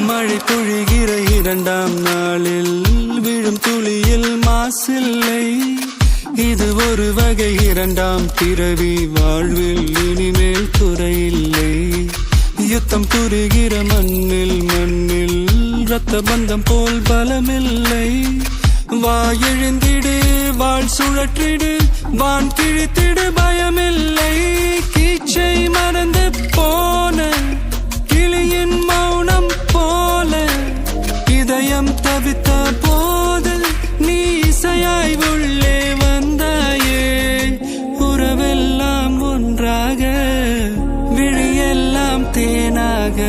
மழை பொழிகிற இரண்டாம் நாளில் விழும் துளியில் மாசில்லை. இது ஒரு வகை இரண்டாம் பிறவி, வாழ்வில் இனிமேல் குறையில்லை. யுத்தம் புரிகிற மண்ணில் ரத்த பந்தம் போல் பலமில்லை. வா எழுந்திடு, வாழ் சுழற்றிடு, வான் கிழித்திடு, பயமில்லை. கீச்சை மறந்து போன கிளியின் மௌனம் போல இதயம் தவித்த போது நீ இசையாய் உள்ளே வந்தாயே. உறவெல்லாம் ஒன்றாக, விழியெல்லாம் தேனாக,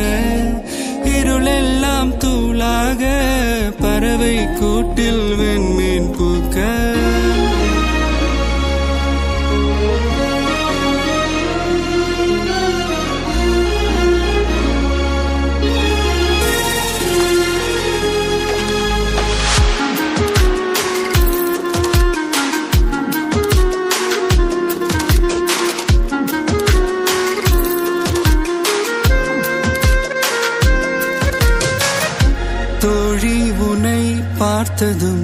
இருளெல்லாம் தூளாக, பறவை கூட்டில் வெண்மீன் பூக்க. தோழி உன்னை பார்த்ததும்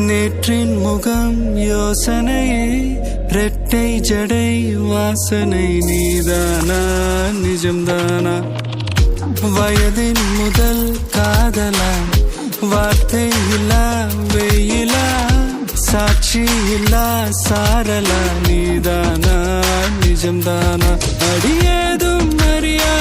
நேற்றின் முகம் யோசனையே. ரெட்டை ஜடை வாசனை நீதானா, நிஜம்தானா? வயதின் முதல் காதலா, வார்த்தை இல்லா வெயிலா, சாட்சி இல்லா சாரலா, நீதானா, நிஜம்தானா? அடியேதும் அறியா